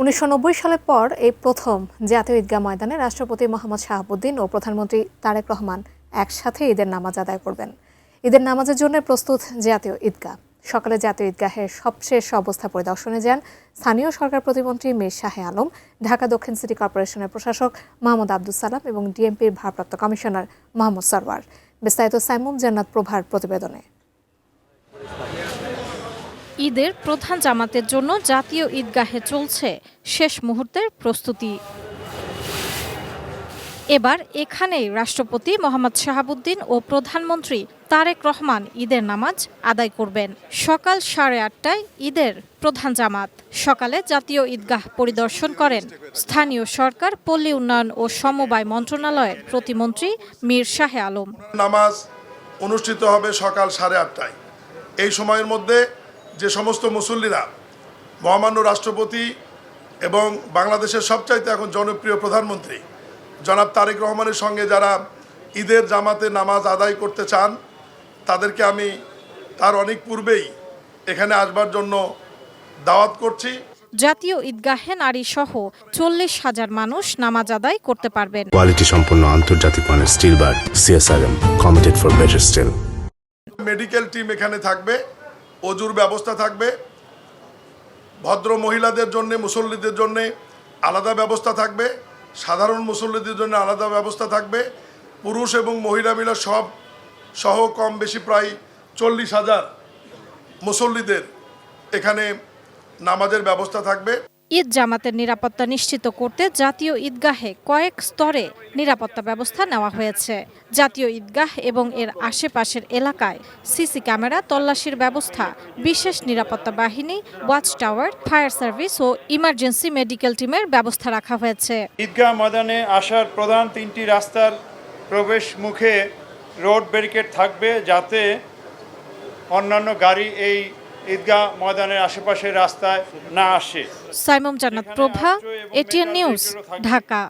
1990 সালের পর এই প্রথম জাতীয় ঈদগাহ ময়দানে রাষ্ট্রপতি মোহাম্মদ শাহাবুদ্দিন ও প্রধানমন্ত্রী তারেক রহমান একসাথে ঈদের নামাজ আদায় করবেন। ঈদের নামাজের জন্য প্রস্তুত জাতীয় ঈদগাহ। সকালে জাতীয় ঈদগাহের সবশেষ অবস্থা পরিদর্শনে যান স্থানীয় সরকার প্রতিমন্ত্রী মীর শাহে আলম, ঢাকা দক্ষিণ সিটি কর্পোরেশনের প্রশাসক মোহাম্মদ আব্দুস সালাম এবং ডিএমপির ভারপ্রাপ্ত কমিশনার মোহাম্মদ সরওয়ার। বিস্তারিত সাইমুম জান্নাত প্রভার প্রতিবেদনে। ঈদের প্রধান জামাতের জন্য জাতীয় ঈদগাহে চলছে শেষ মুহূর্তের প্রস্তুতি। এবার এখানেই রাষ্ট্রপতি মোহাম্মদ শাহাবুদ্দিন ও প্রধানমন্ত্রী তারেক রহমান ঈদের নামাজ আদায় করবেন। সকাল 8:30টায় ঈদের প্রধান জামাত। সকালে জাতীয় ঈদগাহ পরিদর্শন করেন স্থানীয় সরকার, পল্লী উন্নয়ন ও সমবায় মন্ত্রণালয়ের প্রতিমন্ত্রী মীর শাহে আলম। নামাজ অনুষ্ঠিত হবে সকাল 8:30টায়। এই সময়ের মধ্যে যে সমস্ত মুসল্লিরা মহামান্য রাষ্ট্রপতি এবং বাংলাদেশের সবচাইতে এখন জনপ্রিয় প্রধানমন্ত্রী জনাব তারেক রহমানের সঙ্গে যারা ঈদের জামাতে নামাজ আদায় করতে চান, তাদেরকে আমি তার অনেক পূর্বেই এখানে আসবার জন্য দাওয়াত করছি। জাতীয় ঈদগাহে নারী সহ 40,000 মানুষ নামাজ আদায় করতে পারবেন। কোয়ালিটি সম্পন্ন আন্তর্জাতিক মানের still bar CSRM, committed for better still. Medical team এখানে থাকবে, অজুর ব্যবস্থা থাকবে, ভদ্র মহিলাদের জন্য, মুসল্লিদের জন্য আলাদা ব্যবস্থা থাকবে, সাধারণ মুসল্লিদের জন্য আলাদা ব্যবস্থা থাকবে। পুরুষ এবং মহিলা মিলে সব সহ কম বেশি প্রায় 40,000 মুসল্লিদের এখানে নামাজের ব্যবস্থা থাকবে। ঈদ জামাতের নিরাপত্তা নিশ্চিত করতে জাতীয় ঈদগাহে কয়েক স্তরে নিরাপত্তা ব্যবস্থা নেওয়া হয়েছে। জাতীয় ঈদগাহ এবং এর আশেপাশের এলাকায় সিসি ক্যামেরা, তল্লাশির ব্যবস্থা, বিশেষ নিরাপত্তা বাহিনী, ওয়াচ টাওয়ার, ফায়ার সার্ভিস ও ইমার্জেন্সি মেডিকেল টিমের ব্যবস্থা রাখা হয়েছে। ঈদগাহ ময়দানে আসার প্রধান 3টি রাস্তার প্রবেশ মুখে রোড ব্যারিকেড থাকবে, যাতে অন্যান্য গাড়ি এই ঈদগাহ ময়দানের আশেপাশের রাস্তায় না আসে। সাইমুম জান্নাত প্রভা, ATN নিউজ, ঢাকা।